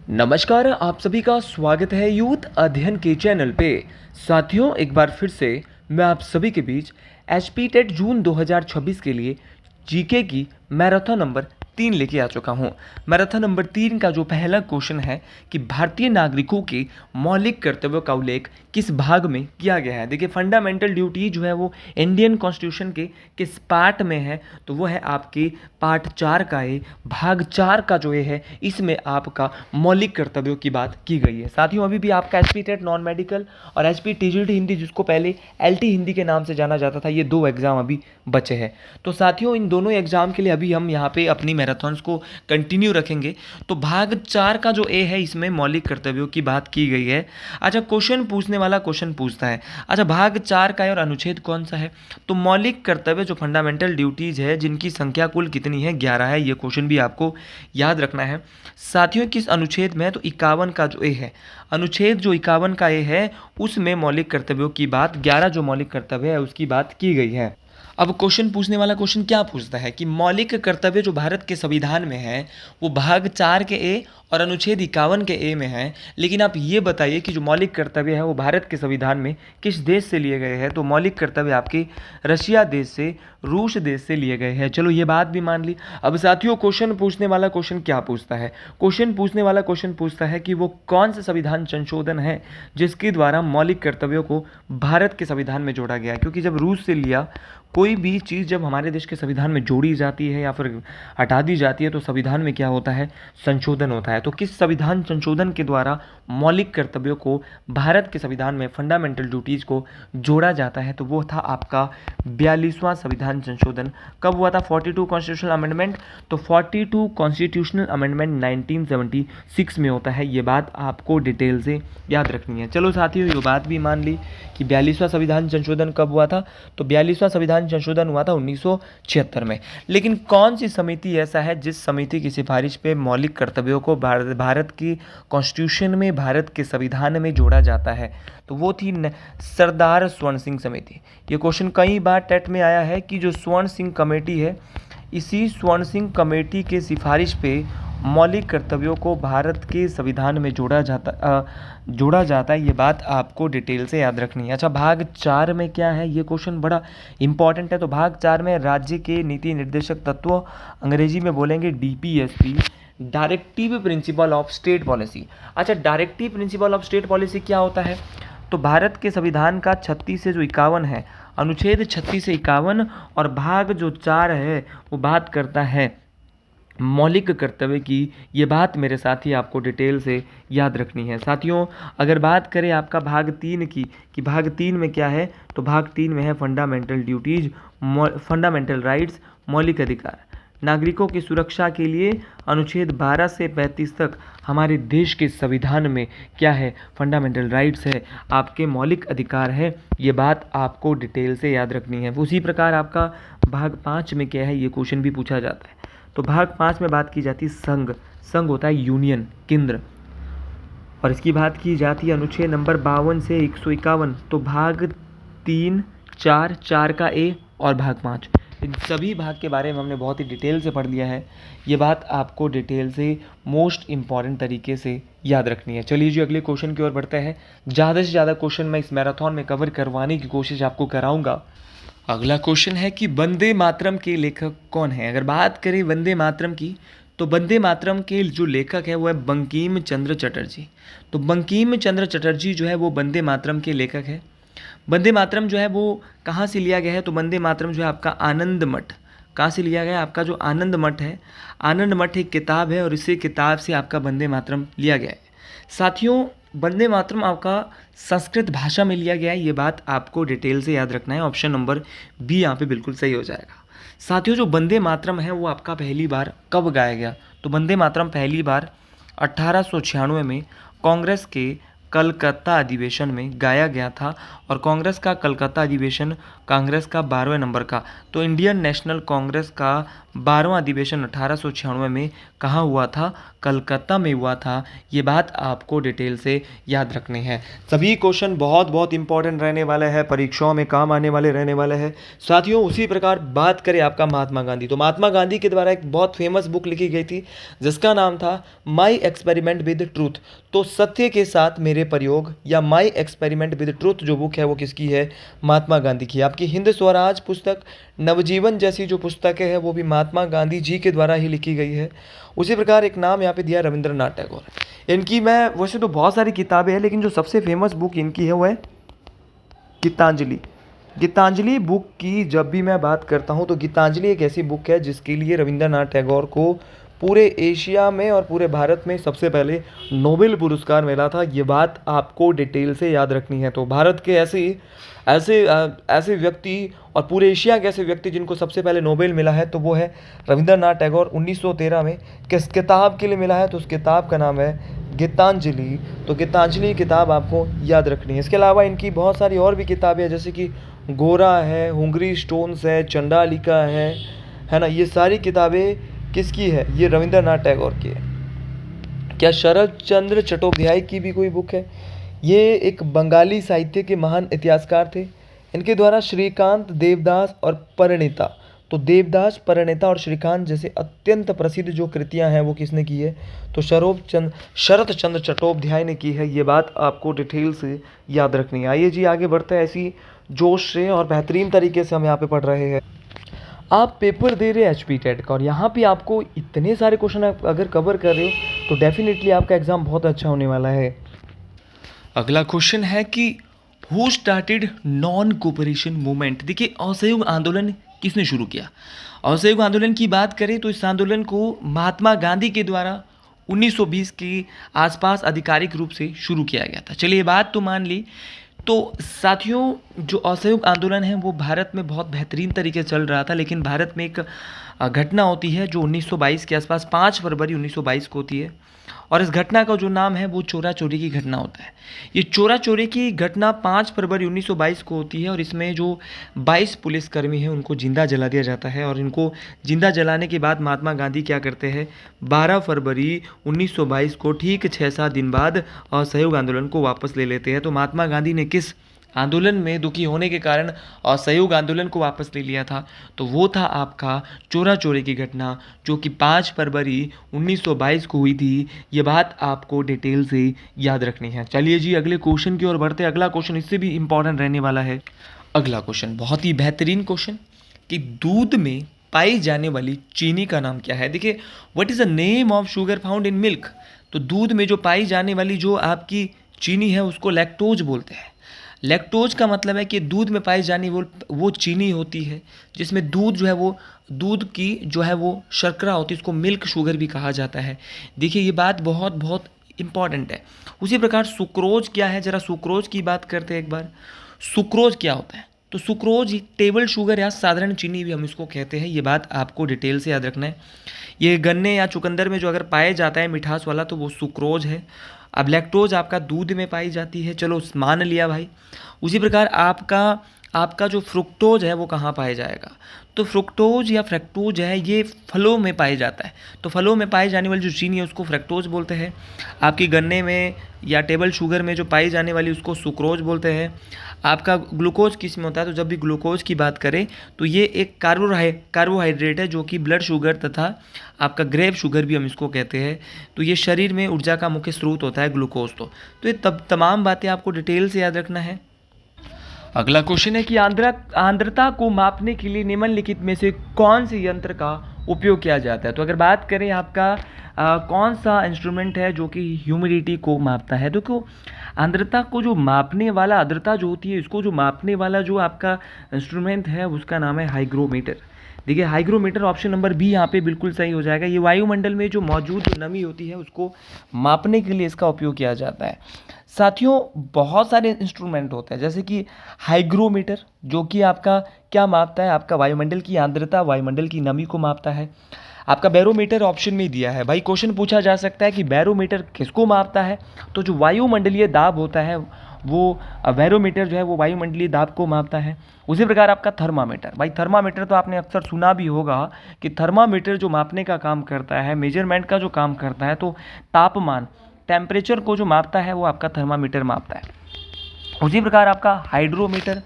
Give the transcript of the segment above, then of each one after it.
नमस्कार, आप सभी का स्वागत है यूथ अध्ययन के चैनल पे। साथियों, एक बार फिर से मैं आप सभी के बीच एचपी टेट जून 2026 के लिए जीके की मैराथन नंबर 3 लेके आ चुका हूँ। मैराथन नंबर 3 का जो पहला क्वेश्चन है कि भारतीय नागरिकों के मौलिक कर्तव्यों का उल्लेख किस भाग में किया गया है। देखिए, फंडामेंटल ड्यूटी जो है वो इंडियन कॉन्स्टिट्यूशन के किस पार्ट में है, तो वो है आपके पार्ट 4 का है, भाग 4 का जो ये है इसमें आपका मौलिक कर्तव्यों की बात की गई है। साथियों, अभी भी आपका एचपी टेट नॉन मेडिकल और एचपी टीजीटी हिंदी, जिसको पहले एलटी हिंदी के नाम से जाना जाता था, ये 2 एग्जाम अभी बचे हैं। तो साथियों, इन दोनों एग्जाम के लिए अभी हम यहाँ पे अपनी मैराथन्स को कंटिन्यू रखेंगे। तो भाग 4 का जो ए है इसमें मौलिक कर्तव्यों की बात की गई है। अच्छा, क्वेश्चन पूछने वाला क्वेश्चन पूछता है, अच्छा भाग 4 का है और अनुच्छेद कौन सा है। तो मौलिक कर्तव्य जो फंडामेंटल ड्यूटीज है जिनकी संख्या कुल कितनी है, 11 है। ये क्वेश्चन भी आपको याद रखना है। साथियों, किस अनुच्छेद में है, तो 51 का जो ए है, अनुच्छेद जो 51 का ए है उसमें मौलिक कर्तव्यों की बात, 11 जो मौलिक कर्तव्य है उसकी बात की गई है। अब क्वेश्चन पूछने वाला क्वेश्चन क्या पूछता है कि मौलिक कर्तव्य जो भारत के संविधान में है वो भाग 4 के ए और अनुच्छेद 51 के ए में है। लेकिन आप ये बताइए कि जो मौलिक कर्तव्य है वो भारत के संविधान में किस देश से लिए गए हैं। तो मौलिक कर्तव्य आपके रशिया देश से, रूस देश से लिए गए हैं। चलो, ये बात भी मान ली। अब साथियों, क्वेश्चन पूछने वाला क्वेश्चन क्या पूछता है, क्वेश्चन पूछने वाला क्वेश्चन पूछता है कि वो कौन सा संविधान संशोधन है जिसके द्वारा मौलिक कर्तव्यों को भारत के संविधान में जोड़ा गया है। क्योंकि जब रूस से लिया कोई भी चीज़ जब हमारे देश के संविधान में जोड़ी जाती है या फिर हटा दी जाती है तो संविधान में क्या होता है, संशोधन होता है। तो किस संविधान संशोधन के द्वारा मौलिक कर्तव्यों को भारत के संविधान में, फंडामेंटल ड्यूटीज़ को जोड़ा जाता है, तो वो था आपका 42वां संविधान संशोधन। कब हुआ था? 42 कॉन्स्टिट्यूशनल अमेंडमेंट। तो 42 कॉन्स्टिट्यूशनल अमेंडमेंट 1976 में होता है। ये बात आपको डिटेल से याद रखनी है। चलो साथियों, ये बात भी मान ली कि 42वां संविधान संशोधन कब हुआ था। तो 42वां संविधान संशोधन हुआ था 1976 में। लेकिन कौन सी समिति ऐसा है जिस समिति की सिफारिश पे मौलिक कर्तव्यों को भारत की कॉन्स्टिट्यूशन में, भारत के संविधान में जोड़ा जाता है। तो वो थी सरदार स्वर्ण सिंह समिति। ये क्वेश्चन कई बार टेट में आया है कि जो स्वर्ण सिंह कमेटी है, इसी स्वर्ण सिंह कमेटी के सिफारिश पे मौलिक कर्तव्यों को भारत के संविधान में जोड़ा जाता है। ये बात आपको डिटेल से याद रखनी है। अच्छा, भाग 4 में क्या है, ये क्वेश्चन बड़ा इंपॉर्टेंट है। तो भाग 4 में राज्य के नीति निर्देशक तत्वों, अंग्रेजी में बोलेंगे DPSP, directive principle of state policy. अच्छा, directive principle of state policy क्या होता है? तो भारत के संविधान का 36 से जो 51 है, अनुच्छेद 36 से 51 और भाग जो 4 है वो बात करता है मौलिक कर्तव्य की। ये बात मेरे साथी आपको डिटेल से याद रखनी है। साथियों, अगर बात करें आपका भाग 3 की, कि भाग 3 में क्या है, तो भाग 3 में है फंडामेंटल ड्यूटीज, फंडामेंटल राइट्स, मौलिक अधिकार, नागरिकों की सुरक्षा के लिए अनुच्छेद 12 से 35 तक हमारे देश के संविधान में क्या है, फंडामेंटल राइट्स है, आपके मौलिक अधिकार है। ये बात आपको डिटेल से याद रखनी है। उसी प्रकार आपका भाग 5 में क्या है, ये क्वेश्चन भी पूछा जाता है। तो भाग 5 में बात की जाती है संघ। संघ होता है यूनियन, केंद्र, और इसकी बात की जाती है अनुच्छेद नंबर 52 से 151। तो भाग 3, 4 का ए और भाग 5, इन सभी भाग के बारे में हमने बहुत ही डिटेल से पढ़ लिया है। ये बात आपको डिटेल से, मोस्ट इंपॉर्टेंट तरीके से याद रखनी है। चलिए जी, अगले क्वेश्चन की ओर बढ़ते हैं। ज़्यादा से ज़्यादा क्वेश्चन मैं इस मैराथन में कवर करवाने की कोशिश आपको कराऊंगा। अगला क्वेश्चन है कि वंदे मातरम के लेखक कौन है। अगर बात करें वंदे मातरम की, तो वंदे मातरम के जो लेखक है वो है बंकिम चंद्र चटर्जी। तो बंकिम चंद्र चटर्जी जो है वो वंदे मातरम के लेखक है। वंदे मातरम जो है वो कहाँ से लिया गया है, तो वंदे मातरम जो है आपका आनंद मठ, कहाँ से लिया गया है, आपका जो आनंद मठ है, आनंद मठ एक किताब है और इसी किताब से आपका वंदे मातरम लिया गया है। साथियों, वंदे मातरम आपका संस्कृत भाषा में लिया गया है। ये बात आपको डिटेल से याद रखना है। ऑप्शन नंबर बी यहाँ पे बिल्कुल सही हो जाएगा। साथियों, जो वंदे मातरम है वो आपका पहली बार कब गाया गया, तो वंदे मातरम पहली बार 1896 में कांग्रेस के कलकत्ता अधिवेशन में गाया गया था और कांग्रेस का कलकत्ता अधिवेशन कांग्रेस का 12वें नंबर का। तो इंडियन नेशनल कांग्रेस का 12वां अधिवेशन 1896 में कहाँ हुआ था? कलकत्ता में हुआ था। ये बात आपको डिटेल से याद रखनी है। सभी क्वेश्चन बहुत बहुत इंपॉर्टेंट रहने वाले हैं, परीक्षाओं में काम आने वाले रहने वाले हैं साथियों। उसी प्रकार बात करें आपका महात्मा गांधी, तो महात्मा गांधी के द्वारा एक बहुत फेमस बुक लिखी गई थी जिसका नाम था माई एक्सपेरिमेंट विद ट्रूथ। तो सत्य के साथ मेरे प्रयोग या माई एक्सपेरिमेंट विद ट्रूथ जो बुक है वो किसकी है? महात्मा गांधी की। आपकी हिंद स्वराज पुस्तक, नवजीवन जैसी जो पुस्तकें हैं वो भी महात्मा गांधी जी के द्वारा ही लिखी गई है। उसी प्रकार एक नाम यहाँ पे दिया रविंद्रनाथ टैगोर। इनकी मैं वैसे तो बहुत सारी किताबें हैं लेकिन जो सबसे फेमस बुक इनकी है वो है गीतांजलि। गीतांजलि बुक की जब भी मैं बात करता हूँ तो गीतांजलि एक ऐसी बुक है जिसके लिए रविंद्रनाथ टैगोर को पूरे एशिया में और पूरे भारत में सबसे पहले नोबेल पुरस्कार मिला था। ये बात आपको डिटेल से याद रखनी है। तो भारत के ऐसे व्यक्ति और पूरे एशिया के ऐसे व्यक्ति जिनको सबसे पहले नोबेल मिला है तो वो है रविंद्रनाथ टैगोर। 1913 में किस किताब के लिए मिला है? तो उस किताब का नाम है गीतांजलि। तो गीतांजलि किताब आपको याद रखनी है। इसके अलावा इनकी बहुत सारी और भी किताबें हैं जैसे कि गोरा है, हुंगरी स्टोन्स है, चंडालिका है ना। ये सारी किताबें किसकी है? ये रविंद्रनाथ टैगोर की है। क्या शरद चंद्र चट्टोपाध्याय की भी कोई बुक है? ये एक बंगाली साहित्य के महान इतिहासकार थे। इनके द्वारा श्रीकांत, देवदास और परिणीता, तो देवदास, परिणीता और श्रीकांत जैसे अत्यंत प्रसिद्ध जो कृतियां हैं वो किसने की है? तो शरद चंद्र चट्टोपाध्याय ने की है। ये बात आपको डिटेल से याद रखनी है। आइए जी आगे बढ़ते हैं ऐसी जोश से और बेहतरीन तरीके से हम यहाँ पे पढ़ रहे हैं। आप पेपर दे रहे हैं एचपी टेट का और यहाँ पे आपको इतने सारे क्वेश्चन अगर कवर कर रहे हो तो डेफिनेटली आपका एग्जाम बहुत अच्छा होने वाला है। अगला क्वेश्चन है कि who started non cooperation movement. देखिए असहयोग आंदोलन किसने शुरू किया? असहयोग आंदोलन की बात करें तो इस आंदोलन को महात्मा गांधी के द्वारा 1920 के आसपास आधिकारिक रूप से शुरू किया गया था। चलिए बात तो मान ली। तो साथियों जो असहयोग आंदोलन है वो भारत में बहुत बेहतरीन तरीके से चल रहा था, लेकिन भारत में एक घटना होती है जो 1922 के आसपास 5 फरवरी 1922 को होती है और इस घटना का जो नाम है वो चोरा चोरी की घटना होता है। ये चोरा चोरी की घटना 5 फरवरी 1922 को होती है और इसमें जो 22 पुलिसकर्मी हैं उनको जिंदा जला दिया जाता है और इनको जिंदा जलाने के बाद महात्मा गांधी क्या करते हैं? 12 फरवरी 1922 को ठीक 6-7 दिन बाद असहयोग आंदोलन को वापस ले लेते हैं। तो महात्मा गांधी ने किस आंदोलन में दुखी होने के कारण असहयोग आंदोलन को वापस ले लिया था? तो वो था आपका चोरा चोरी की घटना जो कि 5 फरवरी 1922 को हुई थी। ये बात आपको डिटेल से याद रखनी है। चलिए जी अगले क्वेश्चन की ओर बढ़ते हैं। अगला क्वेश्चन इससे भी इंपॉर्टेंट रहने वाला है। अगला क्वेश्चन बहुत ही बेहतरीन क्वेश्चन कि दूध में पाई जाने वाली चीनी का नाम क्या है? देखिए what is the name of sugar found in milk. तो दूध में जो पाई जाने वाली जो आपकी चीनी है उसको लैक्टोज बोलते हैं। लैक्टोज का मतलब है कि दूध में पाई जाने वो चीनी होती है जिसमें दूध जो है वो दूध की जो है वो शर्करा होती है, उसको मिल्क शुगर भी कहा जाता है। देखिए ये बात बहुत बहुत इंपॉर्टेंट है। उसी प्रकार सुक्रोज क्या है? ज़रा सुक्रोज की बात करते हैं एक बार। सुक्रोज क्या होता है? तो सुक्रोज टेबल शुगर या साधारण चीनी भी हम इसको कहते हैं। ये बात आपको डिटेल से याद रखना है। ये गन्ने या चुकंदर में जो अगर पाया जाता है मिठास वाला तो वो सुक्रोज है। अब लैक्टोज आपका दूध में पाई जाती है, चलो मान लिया भाई। उसी प्रकार आपका जो फ्रुक्टोज है वो कहाँ पाया जाएगा? तो फ्रुक्टोज या फ्रक्टोज है ये फलों में पाया जाता है। तो फलों में पाई जाने वाली जो चीनी है उसको फ्रक्टोज बोलते हैं। आपकी गन्ने में या टेबल शुगर में जो पाई जाने वाली उसको सुक्रोज बोलते हैं। आपका ग्लूकोज किस में होता है? तो जब भी ग्लूकोज की बात करें तो ये एक कार्बोहाइड्रेट है जो कि ब्लड शुगर तथा आपका ग्रेप शुगर भी हम इसको कहते हैं। तो ये शरीर में ऊर्जा का मुख्य स्रोत होता है ग्लूकोज। तो ये तमाम बातें आपको डिटेल से याद रखना है। अगला क्वेश्चन है कि आर्द्रता को मापने के लिए निम्नलिखित में से कौन से यंत्र का उपयोग किया जाता है? तो अगर बात करें आपका कौन सा इंस्ट्रूमेंट है जो कि ह्यूमिडिटी को मापता है? देखो आर्द्रता को जो मापने वाला, आर्द्रता जो होती है इसको जो मापने वाला जो आपका इंस्ट्रूमेंट है उसका नाम है हाइग्रोमीटर। देखिए हाइग्रोमीटर ऑप्शन नंबर बी यहाँ पे बिल्कुल सही हो जाएगा। ये वायुमंडल में जो मौजूद नमी होती है उसको मापने के लिए इसका उपयोग किया जाता है। साथियों बहुत सारे इंस्ट्रूमेंट होते हैं जैसे कि हाइग्रोमीटर जो कि आपका क्या मापता है? आपका वायुमंडल की आर्द्रता, वायुमंडल की नमी को मापता है। आपका बैरोमीटर ऑप्शन में दिया है। भाई क्वेश्चन पूछा जा सकता है कि बैरोमीटर किसको मापता है, तो जो वायुमंडलीय दाब होता है वो बैरोमीटर जो है वो वायुमंडलीय दाब को मापता है। उसी प्रकार आपका थर्मामीटर, भाई थर्मामीटर तो आपने अक्सर सुना भी होगा कि थर्मामीटर जो मापने का काम करता है, मेजरमेंट का जो काम करता है, तो तापमान टेम्परेचर को जो मापता है वो आपका थर्मामीटर मापता है। उसी प्रकार आपका हाइड्रोमीटर,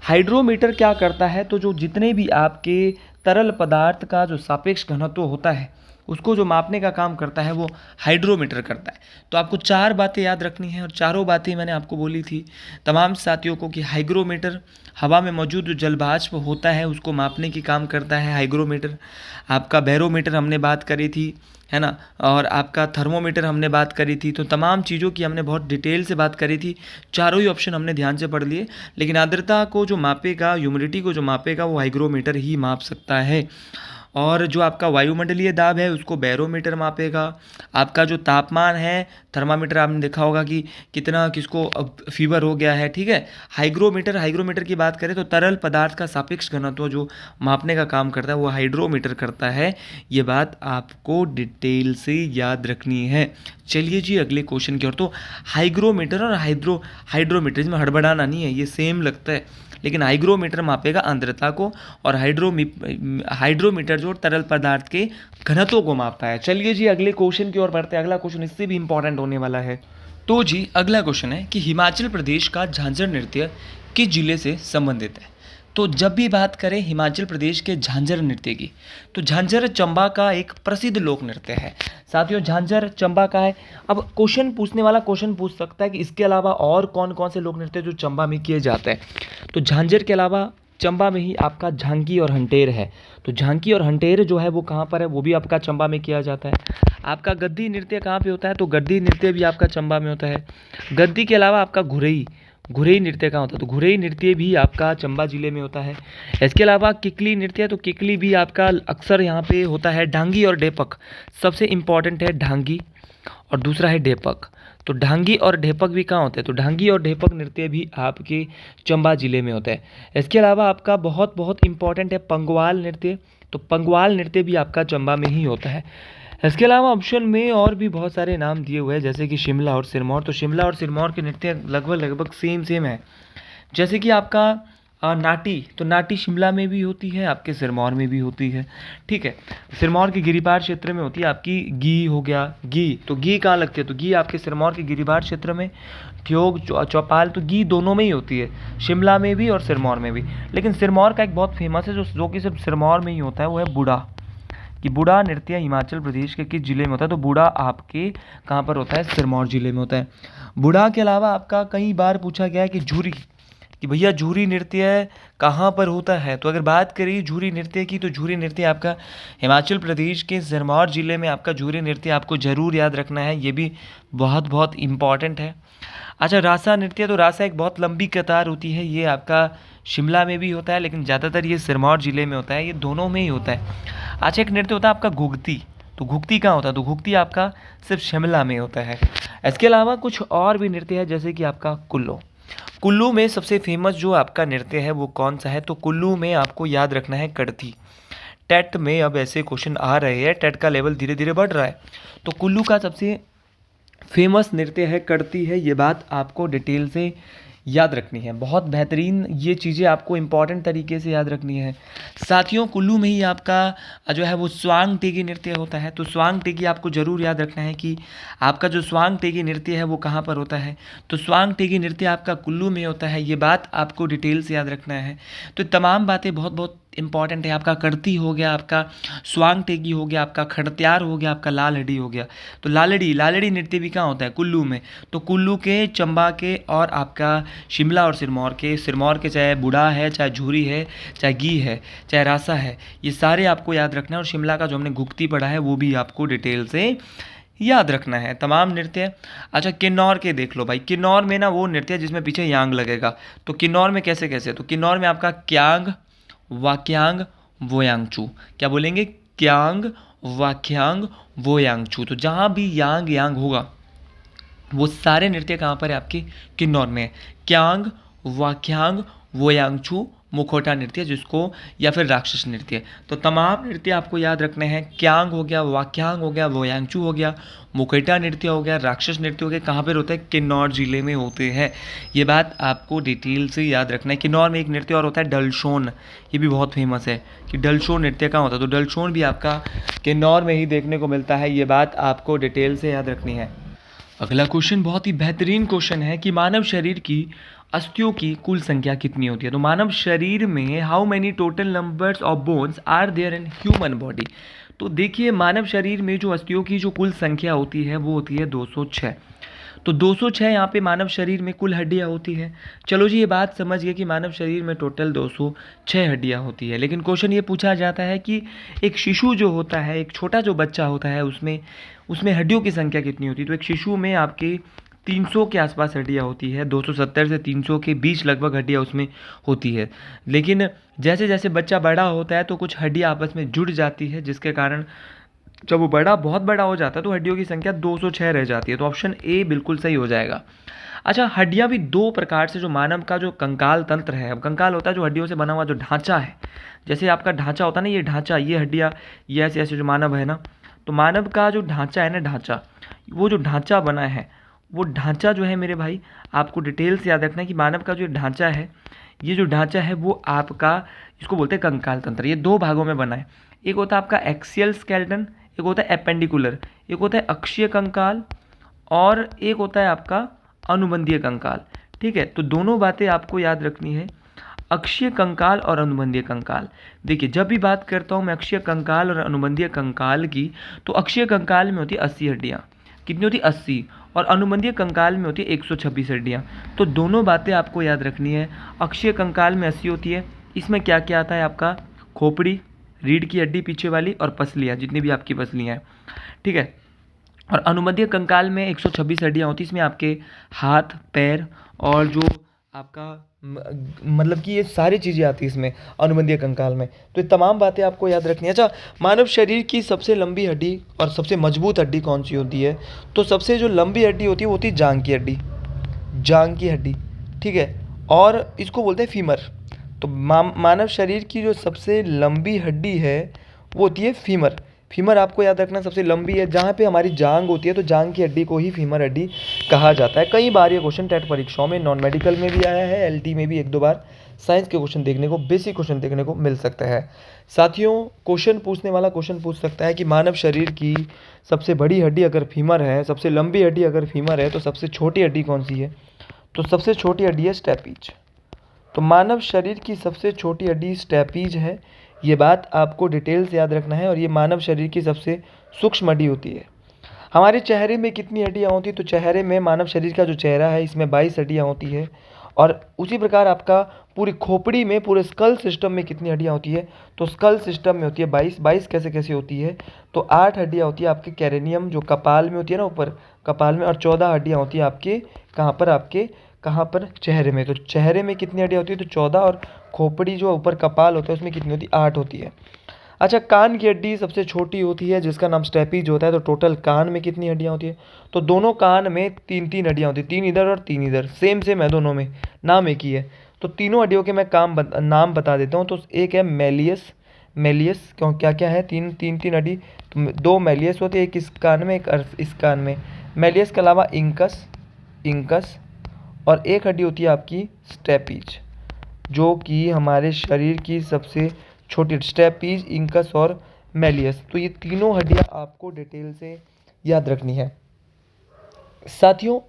हाइड्रोमीटर क्या करता है, तो जो जितने भी आपके तरल पदार्थ का जो सापेक्ष घनत्व होता है उसको जो मापने का काम करता है वो हाइड्रोमीटर करता है। तो आपको 4 बातें याद रखनी है, और चारों बातें मैंने आपको बोली थी तमाम साथियों को कि हाइग्रोमीटर हवा में मौजूद जो जलवाष्प होता है उसको मापने की काम करता है हाइग्रोमीटर। आपका बैरोमीटर हमने बात करी थी, है ना, और आपका थर्मोमीटर हमने बात करी थी। तो तमाम चीज़ों की हमने बहुत डिटेल से बात करी थी, चारों ही ऑप्शन हमने ध्यान से पढ़ लिए। लेकिन आर्द्रता को जो मापेगा, ह्यूमिडिटी को जो मापेगा वो हाइग्रोमीटर ही माप सकता है। और जो आपका वायुमंडलीय दाब है उसको बैरोमीटर मापेगा। आपका जो तापमान है, थर्मामीटर आपने देखा होगा कि कितना किसको फीवर हो गया है, ठीक है। हाइग्रोमीटर, हाइग्रोमीटर की बात करें तो तरल पदार्थ का सापेक्ष घनत्व जो मापने का काम करता है वो हाइड्रोमीटर करता है। ये बात आपको डिटेल से याद रखनी है। चलिए जी अगले क्वेश्चन की ओर। तो हाइग्रोमीटर और हाइड्रोमीटर, इसमें हड़बड़ाना नहीं है, ये सेम लगता है, लेकिन हाइग्रोमीटर मापेगा आर्द्रता को और हाइड्रोमीटर जो तरल पदार्थ के घनत्व को मापता है। चलिए जी अगले क्वेश्चन की ओर बढ़ते हैं। अगला क्वेश्चन इससे भी इंपॉर्टेंट होने वाला है। तो जी अगला क्वेश्चन है कि हिमाचल प्रदेश का झांझर नृत्य किस जिले से संबंधित है। तो जब भी बात करें हिमाचल प्रदेश के झांझर नृत्य की, तो झांझर चंबा का एक प्रसिद्ध लोक नृत्य है। साथियों झांझर चंबा का है। अब क्वेश्चन पूछने वाला क्वेश्चन पूछ सकता है कि इसके अलावा और कौन कौन से लोक नृत्य जो चंबा में किए जाते हैं। तो झांझर के अलावा चंबा में ही आपका झांकी और हंटेर है। तो झांकी और हंटेर जो है वो कहाँ पर है, वो भी आपका चंबा में किया जाता है। आपका गद्दी नृत्य कहाँ पे होता है, तो गद्दी नृत्य भी आपका चंबा में होता है। गद्दी के अलावा आपका घुरेई नृत्य कहाँ होता है, तो घुरेई नृत्य भी आपका चंबा जिले में होता है। इसके अलावा किकली नृत्य, तो किकली भी आपका अक्सर यहाँ पे होता है। ढांगी और ढेपक, सबसे इम्पॉर्टेंट है ढांगी और दूसरा है ढेपक। तो ढांगी और ढेपक भी कहाँ होते हैं, तो ढांगी और ढेपक नृत्य भी आपके चंबा जिले में होता है। इसके अलावा आपका बहुत बहुत इम्पॉर्टेंट है पंगवाल नृत्य। तो पंगवाल नृत्य भी आपका चंबा में ही होता है। इसके अलावा ऑप्शन में और भी बहुत सारे नाम दिए हुए हैं, जैसे कि शिमला और सिरमौर। तो शिमला और सिरमौर के नृत्य लगभग सेम है। जैसे कि आपका नाटी, तो नाटी शिमला में भी होती है, आपके सिरमौर में भी होती है, ठीक है। सिरमौर के गिरिपार क्षेत्र में होती है आपकी गी हो गया, गी, तो गी कहाँ लगती है, तो गी आपके सिरमौर के गिरिपार क्षेत्र में। ठियोग चौपाल, तो गी दोनों में ही होती है, शिमला में भी और सिरमौर में भी। लेकिन सिरमौर का एक बहुत फेमस है जो कि सिर्फ सिरमौर में ही होता है, वो है बूढ़ा। कि बूढ़ा नृत्य हिमाचल प्रदेश के किस जिले में होता है, तो बूढ़ा आपके कहाँ पर होता है, सिरमौर जिले में होता है। बूढ़ा के अलावा आपका कई बार पूछा गया है कि झूरी, कि भैया झूरी नृत्य कहाँ पर होता है। तो अगर बात करें झूरी नृत्य की, तो झूरी नृत्य आपका हिमाचल प्रदेश के सिरमौर जिले में आपका झूरी नृत्य आपको ज़रूर याद रखना है, ये भी बहुत बहुत इम्पॉर्टेंट है। अच्छा रासा नृत्य, तो रासा एक बहुत लंबी कतार होती है, ये आपका शिमला में भी होता है, लेकिन ज़्यादातर ये सिरमौर जिले में होता है, ये दोनों में ही होता है। अच्छा एक नृत्य होता है आपका घुगती, तो घुगती कहाँ होता है, तो घुगती आपका सिर्फ शिमला में होता है। इसके अलावा कुछ और भी नृत्य है, जैसे कि आपका कुल्लू। कुल्लू में सबसे फेमस जो आपका नृत्य है वो कौन सा है, तो कुल्लू में आपको याद रखना है कड़थी। टेट में अब ऐसे क्वेश्चन आ रहे हैं, टेट का लेवल धीरे धीरे बढ़ रहा है, तो कुल्लू का सबसे फेमस नृत्य है कड़ती है, ये बात आपको डिटेल से याद रखनी है। बहुत बेहतरीन ये चीज़ें आपको इम्पॉर्टेंट तरीके से याद रखनी है। साथियों कुल्लू में ही आपका जो है वो स्वांग टेगी नृत्य होता है। तो स्वांग टेगी आपको ज़रूर याद रखना है कि आपका जो स्वांग टेगी नृत्य है वो कहाँ पर होता है, तो स्वांग टेगी नृत्य आपका कुल्लू में होता है, ये बात आपको डिटेल से याद रखना है। तो तमाम बातें बहुत बहुत इंपॉर्टेंट है। आपका कड़ती हो गया, आपका स्वांग टेगी हो गया, आपका खड़त्यार हो गया, आपका लालड़ी हो गया। तो लालड़ी नृत्य भी कहाँ होता है, कुल्लू में। तो कुल्लू के, चंबा के और आपका शिमला और सिरमौर के चाहे बूढ़ा है, चाहे झूरी है, चाहे गी है, चाहे रासा है, ये सारे आपको याद रखना है। और शिमला का जो हमने घुगती पढ़ा है वो भी आपको डिटेल से याद रखना है, तमाम नृत्य। अच्छा किन्नौर के देख लो भाई, किन्नौर में ना वो नृत्य जिसमें पीछे यांग लगेगा। तो किन्नौर में कैसे कैसे, तो किन्नौर में आपका क्यांग, वाक्यांग, वोयांगचू। क्या बोलेंगे, क्यांग, वाक्यांग, वोयांगचू। तो जहाँ भी यांग यांग होगा वो सारे नृत्य कहाँ पर है, आपके किन्नौर में। क्यांग, वाक्यांग, वोयांगचू, मुखौटा नृत्य जिसको, या फिर राक्षस नृत्य। तो तमाम नृत्य आपको याद रखने हैं। क्यांग हो गया, वाक्यांग हो गया, वोयांगचू हो गया, मुखौटा नृत्य हो गया, राक्षस नृत्य हो गया, कहाँ पर होता है? किन्नौर जिले में होते हैं। ये बात आपको डिटेल से याद रखना है। किन्नौर में एक नृत्य और होता है डलशोन, ये भी बहुत फेमस है कि डलशोन नृत्य कहाँ होता है, तो डलशोन भी आपका किन्नौर में ही देखने को मिलता है। ये बात आपको डिटेल से याद रखनी है। अगला क्वेश्चन बहुत ही बेहतरीन क्वेश्चन है कि मानव शरीर की अस्थियों की कुल संख्या कितनी होती है। तो मानव शरीर में how many total numbers of bones are there in human body. तो देखिए, मानव शरीर में जो अस्थियों की जो कुल संख्या होती है वो होती है 206। तो 206 यहाँ पे मानव शरीर में कुल हड्डियाँ होती है। चलो जी, ये बात समझ गए कि मानव शरीर में टोटल 206 हड्डियाँ होती है। लेकिन क्वेश्चन ये पूछा जाता है कि एक शिशु जो होता है, एक छोटा जो बच्चा होता है, उसमें उसमें हड्डियों की संख्या कितनी होती है। तो एक शिशु में आपके 300 के आसपास हड्डियाँ होती है, 270 से 300 के बीच लगभग हड्डियाँ उसमें होती है। लेकिन जैसे जैसे बच्चा बड़ा होता है तो कुछ हड्डियाँ आपस में जुड़ जाती है, जिसके कारण जब वो बहुत बड़ा हो जाता है तो हड्डियों की संख्या 206 रह जाती है। तो ऑप्शन ए बिल्कुल सही हो जाएगा। अच्छा, हड्डियाँ भी दो प्रकार से, जो मानव का जो कंकाल तंत्र है, अब कंकाल होता है जो हड्डियों से बना हुआ जो ढांचा है, जैसे आपका ढांचा होता है ना, ये ढांचा, ये हड्डियाँ, ये ऐसे ऐसे जो मानव है ना, तो मानव का जो ढांचा है ना, ढांचा, वो जो ढांचा बना है, वो ढांचा जो है मेरे भाई, आपको डिटेल से याद रखना है कि मानव का जो ढांचा है, ये जो ढांचा है वो आपका, इसको बोलते हैं कंकाल तंत्र। ये दो भागों में बना है। एक होता है आपका एक्सियल स्केलेटन, एक होता है एपेंडिकुलर, एक होता है अक्षीय कंकाल, और एक होता है आपका अनुबंधीय कंकाल। ठीक है, तो दोनों बातें आपको याद रखनी है, अक्षीय कंकाल और अनुबंधीय कंकाल। देखिए, जब भी बात करता हूँ मैं अक्षीय कंकाल और अनुबंधीय कंकाल की, तो अक्षीय कंकाल में होती है 80 हड्डियाँ। कितनी होती है? 80। और अनुबंधीय कंकाल में होती है 126 हड्डियाँ। तो दोनों बातें आपको याद रखनी है। अक्षीय कंकाल में 80 होती है, इसमें क्या क्या आता है आपका? खोपड़ी, रीढ़ की हड्डी पीछे वाली, और पसलियाँ, जितनी भी आपकी पसलियाँ हैं। ठीक है। और अनुबंधीय कंकाल में 126 हड्डियाँ होती हैं। इसमें आपके हाथ, पैर और जो आपका मतलब कि ये सारी चीज़ें आती हैं इसमें अनुबंधीय कंकाल में। तो ये तमाम बातें आपको याद रखनी है। अच्छा, मानव शरीर की सबसे लंबी हड्डी और सबसे मजबूत हड्डी कौन सी होती है? तो सबसे जो लंबी हड्डी होती है वो होती है जांघ की हड्डी, जांघ की हड्डी। ठीक है, और इसको बोलते हैं फीमर। तो मानव शरीर की जो सबसे लंबी हड्डी है वो होती है फीमर। फीमर आपको याद रखना सबसे लंबी है। जहाँ पे हमारी जांघ होती है तो जांघ की हड्डी को ही फीमर हड्डी कहा जाता है। कई बार ये क्वेश्चन टेट परीक्षाओं में, नॉन मेडिकल में भी आया है, एलटी में भी एक दो बार साइंस के क्वेश्चन देखने को, बेसिक क्वेश्चन देखने को मिल सकता है। साथियों, क्वेश्चन पूछने वाला क्वेश्चन पूछ सकता है कि मानव शरीर की सबसे बड़ी हड्डी अगर फीमर है, सबसे लंबी हड्डी अगर फीमर है, तो सबसे छोटी हड्डी कौन सी है? तो सबसे छोटी हड्डी है स्टेपीज। तो मानव शरीर की सबसे छोटी हड्डी स्टेपीज है। ये बात आपको डिटेल से याद रखना है। और ये मानव शरीर की सबसे सूक्ष्म हड्डी होती है। हमारे चेहरे में कितनी हड्डियाँ होती हैं? तो चेहरे में, मानव शरीर का जो चेहरा है, इसमें 22 हड्डियाँ होती है। और उसी प्रकार आपका पूरी खोपड़ी में, पूरे स्कल सिस्टम में कितनी हड्डियाँ होती है? तो स्कल सिस्टम में होती है 22। 22 कैसे कैसे होती है? तो 8 हड्डियाँ होती है आपके कैरेनियम, जो कपाल में होती है ना, ऊपर कपाल में, और 14 हड्डियाँ होती है आपके कहाँ पर? आपके कहाँ पर? चेहरे में। तो चेहरे में कितनी हड्डियाँ होती है? तो 14। और खोपड़ी जो ऊपर कपाल होता है उसमें कितनी होती है? 8 होती है। अच्छा, कान की हड्डी सबसे छोटी होती है, जिसका नाम स्टेपीज होता है। तो टोटल कान में कितनी हड्डियाँ होती है? तो दोनों कान में 3-3 हड्डियाँ होती है, 3 इधर और 3 इधर, सेम सेम है दोनों में, नाम एक ही है। तो तीनों हड्डियों के मैं नाम बता देता हूँ। तो एक है मेलियस। मेलियस क्यों, क्या क्या है? तीन हड्डी। तो 2 मेलियस होती है, एक इस कान में, एक इस कान में। मेलियस के अलावा इंकस, और एक हड्डी होती है आपकी स्टेपीज, जो कि हमारे शरीर की सबसे छोटी, स्टेपीज, इंकस और मेलियस। तो ये तीनों हड्डियाँ आपको डिटेल से याद रखनी है। साथियों,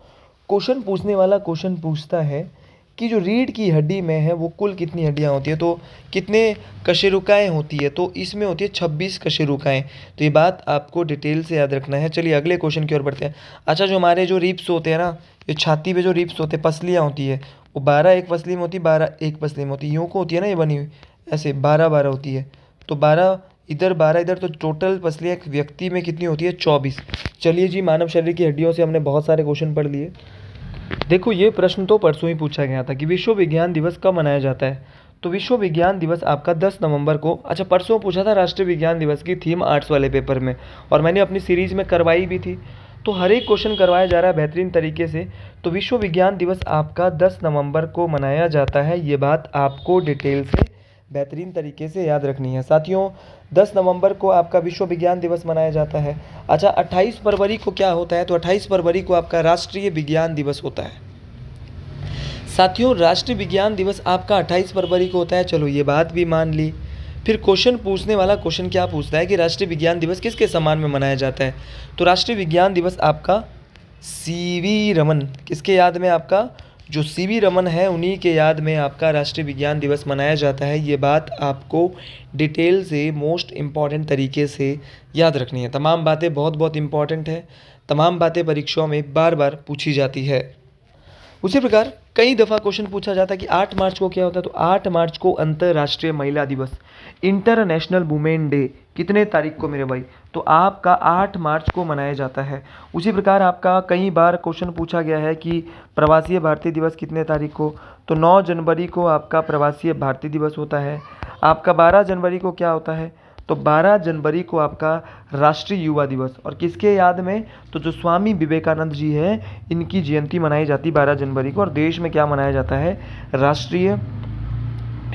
क्वेश्चन पूछने वाला क्वेश्चन पूछता है कि जो रीढ़ की हड्डी में है वो कुल कितनी हड्डियाँ होती है? तो कितने कशेरुकाएँ होती है? तो इसमें होती है 26 कशेरुकाएँ। तो ये बात आपको डिटेल से याद रखना है। चलिए अगले क्वेश्चन की ओर बढ़ते हैं। अच्छा, जो हमारे जो रिब्स होते हैं ना, ये छाती पे जो रिब्स होते हैं, पसलियाँ होती है, वो 12 एक पसली में होती है, 12 एक पसली में होती है। यूँ को होती है ना, ये बनी हुई ऐसे 12-12 होती है। तो 12 इधर, 12 इधर, तो टोटल पसलियाँ एक व्यक्ति में कितनी होती है? 24। चलिए जी, मानव शरीर की हड्डियों से हमने बहुत सारे क्वेश्चन पढ़ लिए। देखो, ये प्रश्न तो परसों ही पूछा गया था कि विश्व विज्ञान दिवस कब मनाया जाता है। तो विश्व विज्ञान दिवस आपका 10 नवंबर को, अच्छा परसों पूछा था राष्ट्रीय विज्ञान दिवस की थीम आर्ट्स वाले पेपर में, और मैंने अपनी सीरीज़ में करवाई भी थी। तो हर एक क्वेश्चन करवाया जा रहा है बेहतरीन तरीके से। तो विश्व विज्ञान दिवस आपका 10 नवंबर को मनाया जाता है, ये बात आपको डिटेल से बेहतरीन तरीके से याद रखनी है। साथियों 10 नवंबर को आपका विश्व विज्ञान दिवस मनाया जाता है। अच्छा 28 फरवरी को क्या होता है, तो 28 फरवरी को आपका राष्ट्रीय विज्ञान दिवस होता है। साथियों राष्ट्रीय विज्ञान दिवस आपका 28 फरवरी को होता है, चलो ये बात भी मान ली। फिर क्वेश्चन पूछने वाला क्वेश्चन क्या पूछता है कि राष्ट्रीय विज्ञान दिवस किसके सम्मान में मनाया जाता है, तो राष्ट्रीय विज्ञान दिवस आपका सीवी रमन, किसके याद में, आपका जो सीवी रमन है उन्हीं के याद में आपका राष्ट्रीय विज्ञान दिवस मनाया जाता है। ये बात आपको डिटेल से मोस्ट इम्पॉर्टेंट तरीके से याद रखनी है। तमाम बातें बहुत बहुत इम्पॉर्टेंट है, तमाम बातें परीक्षाओं में बार बार पूछी जाती है। उसी प्रकार कई दफ़ा क्वेश्चन पूछा जाता है कि 8 मार्च को क्या होता है, तो 8 मार्च को अंतर्राष्ट्रीय महिला दिवस, इंटरनेशनल वुमेन डे, कितने तारीख को मेरे भाई, तो आपका 8 मार्च को मनाया जाता है। उसी प्रकार आपका कई बार क्वेश्चन पूछा गया है कि प्रवासीय भारतीय दिवस कितने तारीख को, तो 9 जनवरी को आपका प्रवासीय भारतीय दिवस होता है। आपका 12 जनवरी को क्या होता है, तो 12 जनवरी को आपका राष्ट्रीय युवा दिवस, और किसके याद में, तो जो स्वामी विवेकानंद जी हैं इनकी जयंती मनाई जाती है 12 जनवरी को। और देश में क्या मनाया जाता है, राष्ट्रीय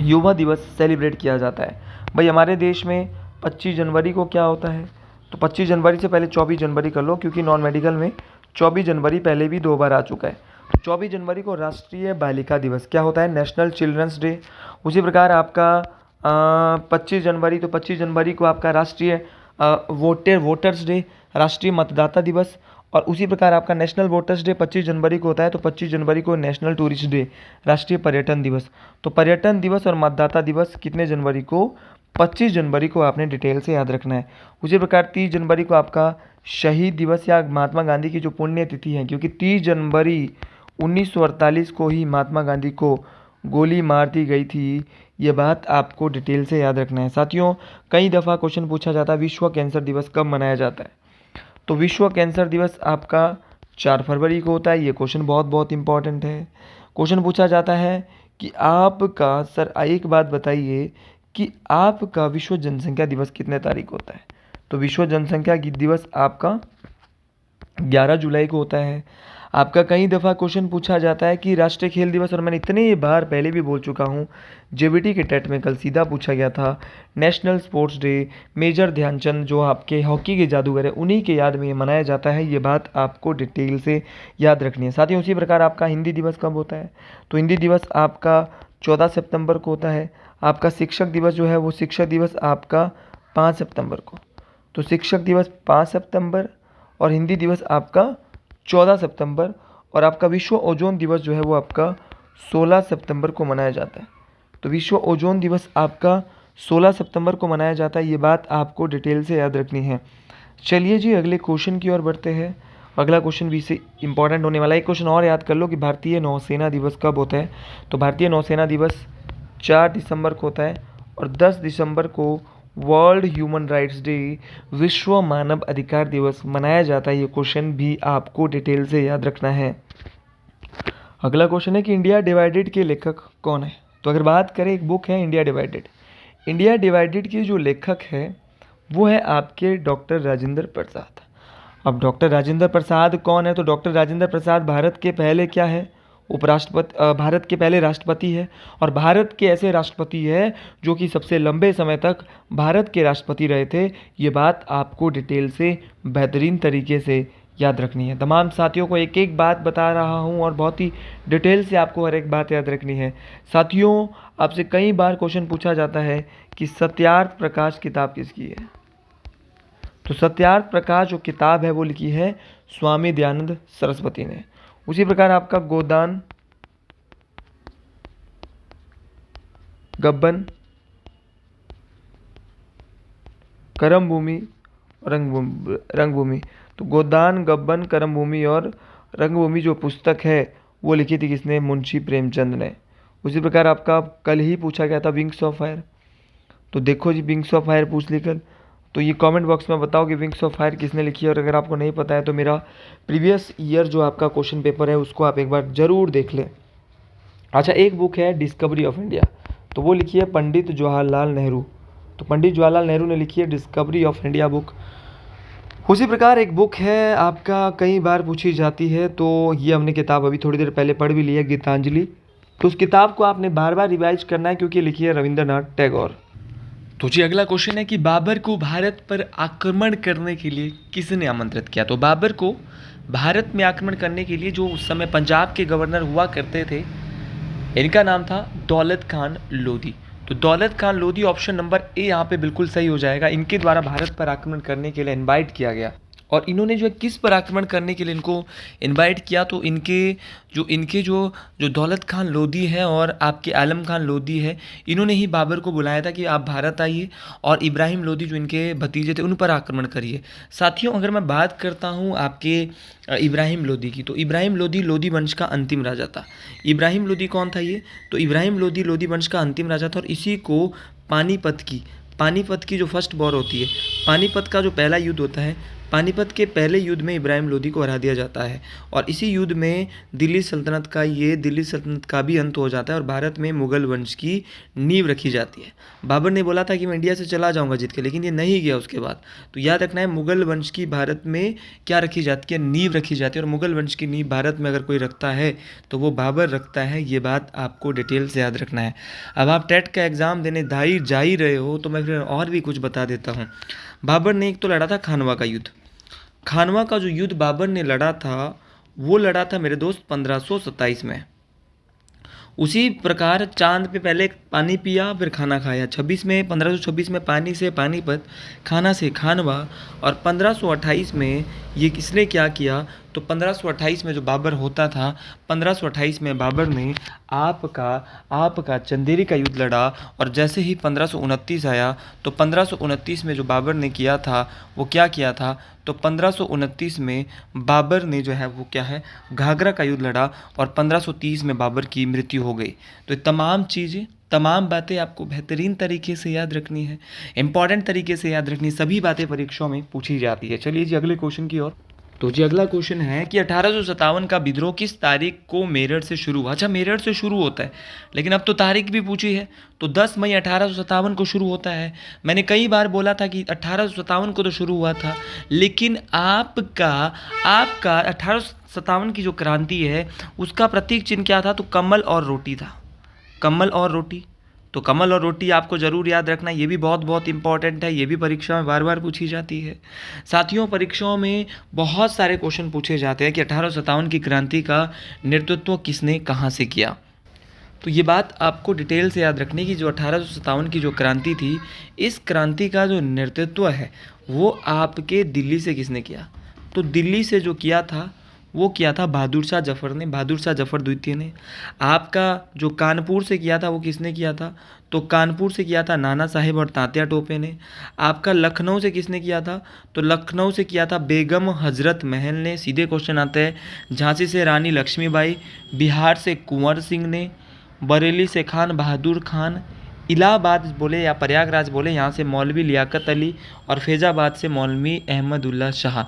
युवा दिवस सेलिब्रेट किया जाता है। भाई हमारे देश में 25 जनवरी को क्या होता है, तो 25 जनवरी से पहले 24 जनवरी कर लो, क्योंकि नॉन मेडिकल में 24 जनवरी पहले भी 2 बार आ चुका है। तो 24 जनवरी को राष्ट्रीय बालिका दिवस क्या होता है, नेशनल चिल्ड्रंस डे। उसी प्रकार आपका 25 जनवरी, तो 25 जनवरी को आपका राष्ट्रीय वोटर्स डे, राष्ट्रीय मतदाता दिवस। और उसी प्रकार आपका नेशनल वोटर्स डे 25 जनवरी को होता है, तो 25 जनवरी को नेशनल टूरिस्ट डे, राष्ट्रीय पर्यटन दिवस। तो पर्यटन दिवस और मतदाता दिवस कितने जनवरी को, 25 जनवरी को आपने डिटेल से याद रखना है। उसी प्रकार 30 जनवरी को आपका शहीद दिवस या महात्मा गांधी की जो पुण्य तिथि है, क्योंकि 30 जनवरी 1948 को ही महात्मा गांधी को गोली मार दी गई थी, ये बात आपको डिटेल से याद रखना है। साथियों कई दफ़ा क्वेश्चन पूछा जाता है विश्व कैंसर दिवस कब मनाया जाता है, तो विश्व कैंसर दिवस आपका 4 फरवरी को होता है। ये क्वेश्चन बहुत बहुत इंपॉर्टेंट है। क्वेश्चन पूछा जाता है कि आपका सर एक बात बताइए कि आपका विश्व जनसंख्या दिवस कितने तारीख को होता है, तो विश्व जनसंख्या दिवस आपका 11 जुलाई को होता है। आपका कई दफ़ा क्वेश्चन पूछा जाता है कि राष्ट्रीय खेल दिवस, और मैंने इतने बार पहले भी बोल चुका हूँ, जेबीटी के टेट में कल सीधा पूछा गया था। National sports day, major Dhyan Chand जो आपके हॉकी के जादूगर है उन्हीं के याद में ये मनाया जाता है, ये बात आपको डिटेल से याद रखनी है। साथ ही उसी प्रकार आपका हिंदी दिवस कब होता है, तो हिंदी दिवस आपका 14 सितंबर को होता है। आपका शिक्षक दिवस जो है वो शिक्षक दिवस आपका 5 सितंबर को, तो शिक्षक दिवस 5 सितंबर और हिंदी दिवस आपका 14 सितंबर। और आपका विश्व ओजोन दिवस जो है वो आपका 16 सितंबर को मनाया जाता है। तो विश्व ओजोन दिवस आपका 16 सितंबर को मनाया जाता है, ये बात आपको डिटेल से याद रखनी है। चलिए जी अगले क्वेश्चन की ओर बढ़ते हैं। अगला क्वेश्चन भी से इंपॉर्टेंट होने वाला है। एक क्वेश्चन और याद कर लो कि भारतीय नौसेना दिवस कब होता है, तो भारतीय नौसेना दिवस 4 दिसंबर को होता है। और 10 दिसंबर को वर्ल्ड ह्यूमन राइट्स डे, विश्व मानव अधिकार दिवस मनाया जाता है। ये क्वेश्चन भी आपको डिटेल से याद रखना है। अगला क्वेश्चन है कि इंडिया डिवाइडेड के लेखक कौन है, तो अगर बात करें एक बुक है इंडिया डिवाइडेड। इंडिया डिवाइडेड के जो लेखक है वो है आपके डॉक्टर राजेंद्र प्रसाद। अब डॉक्टर राजेंद्र प्रसाद कौन है, तो डॉक्टर राजेंद्र प्रसाद भारत के पहले क्या है, उपराष्ट्रपति, भारत के पहले राष्ट्रपति है। और भारत के ऐसे राष्ट्रपति है जो कि सबसे लंबे समय तक भारत के राष्ट्रपति रहे थे। ये बात आपको डिटेल से बेहतरीन तरीके से याद रखनी है। तमाम साथियों को एक एक बात बता रहा हूँ और बहुत ही डिटेल से आपको हर एक बात याद रखनी है। साथियों आपसे कई बार क्वेश्चन पूछा जाता है कि सत्यार्थ प्रकाश किताब किसकी है, तो सत्यार्थ प्रकाश जो किताब है वो लिखी है स्वामी दयानंद सरस्वती ने। उसी प्रकार आपका गोदान, गब्बन, करम भूमि, रंगभूमि, तो गोदान, गब्बन, करम भूमि और रंगभूमि जो पुस्तक है वो लिखी थी किसने, मुंशी प्रेमचंद ने। उसी प्रकार आपका कल ही पूछा गया था विंग्स ऑफ फायर, तो देखो जी विंग्स ऑफ फायर पूछ ली कल, तो ये कमेंट बॉक्स में बताओ कि विंग्स ऑफ फायर किसने लिखी है। और अगर आपको नहीं पता है तो मेरा प्रीवियस ईयर जो आपका क्वेश्चन पेपर है उसको आप एक बार ज़रूर देख लें। अच्छा एक बुक है डिस्कवरी ऑफ इंडिया, तो वो लिखी है पंडित जवाहरलाल नेहरू, तो पंडित जवाहरलाल नेहरू ने लिखी है डिस्कवरी ऑफ इंडिया बुक। उसी प्रकार एक बुक है आपका कई बार पूछी जाती है, तो ये हमने किताब अभी थोड़ी देर पहले पढ़ भी ली है, गीतांजलि। तो उस किताब को आपने बार बार रिवाइज करना है क्योंकि लिखी है रविंद्रनाथ टैगोर। तो जी अगला क्वेश्चन है कि बाबर को भारत पर आक्रमण करने के लिए किसने आमंत्रित किया। तो बाबर को भारत में आक्रमण करने के लिए जो उस समय पंजाब के गवर्नर हुआ करते थे, इनका नाम था दौलत खान लोधी। तो दौलत Khan Lodhi option number A यहाँ पे बिल्कुल सही हो जाएगा। इनके द्वारा भारत पर आक्रमण करने के लिए इनवाइट किया गया। और इन्होंने जो है किस पर आक्रमण करने के लिए इनको इनवाइट किया, तो इनके जो दौलत खान लोधी है और आपके आलम खान लोधी है, इन्होंने ही बाबर को बुलाया था कि आप भारत आइए और इब्राहिम लोधी जो इनके भतीजे थे उन पर आक्रमण करिए। साथियों अगर मैं बात करता हूँ आपके इब्राहिम लोधी की, तो इब्राहिम लोधी लोधी वंश का अंतिम राजा था। इब्राहिम लोधी कौन था ये, तो इब्राहिम लोधी लोधी वंश का अंतिम राजा था और इसी को पानीपत की जो फर्स्ट वॉर होती है, पानीपत का जो पहला युद्ध होता है, पानीपत के पहले युद्ध में इब्राहिम लोधी को हरा दिया जाता है और इसी युद्ध में दिल्ली सल्तनत का भी अंत हो जाता है और भारत में मुगल वंश की नींव रखी जाती है। बाबर ने बोला था कि मैं इंडिया से चला जाऊंगा जीत के, लेकिन ये नहीं गया उसके बाद। तो याद रखना है मुगल वंश की भारत में क्या रखी जाती है, नींव रखी जाती है। और मुगल वंश की नींव भारत में अगर कोई रखता है तो वो बाबर रखता है, ये बात आपको डिटेल से याद रखना है। अब आप टेट का एग्ज़ाम देने जा ही रहे हो तो मैं फिर और भी कुछ बता देता हूँ। बाबर ने एक तो लड़ा था खानवा का युद्ध। खानवा का जो युद्ध बाबर ने लड़ा था वो लड़ा था मेरे दोस्त 1527 में। उसी प्रकार चांद पे पहले पानी पिया फिर खाना खाया। 1526 में पानी से पानीपत, खाना से खानवा और 1528 में ये किसने क्या किया, तो 1528 में जो बाबर होता था, 1528 में बाबर ने आपका चंदेरी का युद्ध लड़ा और जैसे ही 1529 आया तो 1529 में जो बाबर ने किया था वो क्या किया था, तो 1529 में बाबर ने जो है वो क्या है घाघरा का युद्ध लड़ा और 1530 में बाबर की मृत्यु हो गई। तो तमाम बातें आपको बेहतरीन तरीके से याद रखनी है, इंपॉर्टेंट तरीके से याद रखनी, सभी बातें परीक्षाओं में पूछी जाती है। चलिए जी अगले क्वेश्चन की ओर। तो जी अगला क्वेश्चन है कि 1857 का विद्रोह किस तारीख को मेरठ से शुरू हुआ। अच्छा मेरठ से शुरू होता है, लेकिन अब तो तारीख भी पूछी है, तो 10 मई 1857 को शुरू होता है। मैंने कई बार बोला था कि 1857 को तो शुरू हुआ था, लेकिन आपका 1857 की जो क्रांति है उसका प्रतीक चिन्ह क्या था, तो कमल और रोटी था। कमल और रोटी, तो कमल और रोटी आपको ज़रूर याद रखना, ये भी बहुत इंपॉर्टेंट है, ये भी परीक्षा में बार बार पूछी जाती है। साथियों परीक्षाओं में बहुत सारे क्वेश्चन पूछे जाते हैं कि 1857 की क्रांति का नेतृत्व किसने कहाँ से किया। तो ये बात आपको डिटेल से याद रखनी कि जो 1857 की जो क्रांति थी, इस क्रांति का जो नेतृत्व है वो आपके दिल्ली से किसने किया, तो दिल्ली से जो किया था वो किया था बहादुर शाह जफ़र ने, बहादुर शाह जफ़र द्वितीय ने। आपका जो कानपुर से किया था वो किसने किया था, तो कानपुर से किया था नाना साहेब और तात्या टोपे ने। आपका लखनऊ से किसने किया था, तो लखनऊ से किया था बेगम हजरत महल ने। सीधे क्वेश्चन आते हैं, झांसी से रानी लक्ष्मीबाई, बिहार से कुंवर सिंह ने, बरेली से खान बहादुर खान, इलाहाबाद बोले या प्रयागराज बोले यहाँ से मौलवी लियाकत अली और फैज़ाबाद से मौलवी अहमदुल्ला शाह।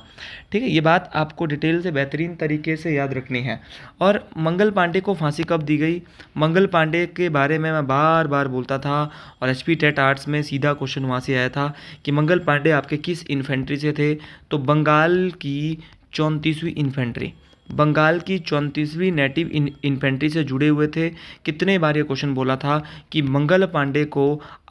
ठीक है, ये बात आपको डिटेल से बेहतरीन तरीके से याद रखनी है। और मंगल पांडे को फांसी कब दी गई, मंगल पांडे के बारे में मैं बार बार बोलता था और एचपी टेट आर्ट्स में सीधा क्वेश्चन वहाँ से आया था कि मंगल पांडे आपके किस इन्फेंट्री से थे, तो बंगाल की 34वीं इन्फेंट्री, बंगाल की 34वीं नेटिव इन्फेंट्री से जुड़े हुए थे। कितने बार ये क्वेश्चन बोला था कि मंगल पांडे को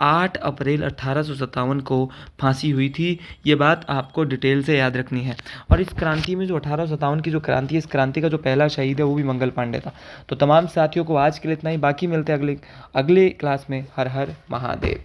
8 अप्रैल 1857 को फांसी हुई थी। ये बात आपको डिटेल से याद रखनी है। और इस क्रांति में जो 1857 की जो क्रांति है, इस क्रांति का जो पहला शहीद है वो भी मंगल पांडे था। तो तमाम साथियों को आज के लिए इतना ही, बाकी मिलते हैं अगले क्लास में। हर हर महादेव।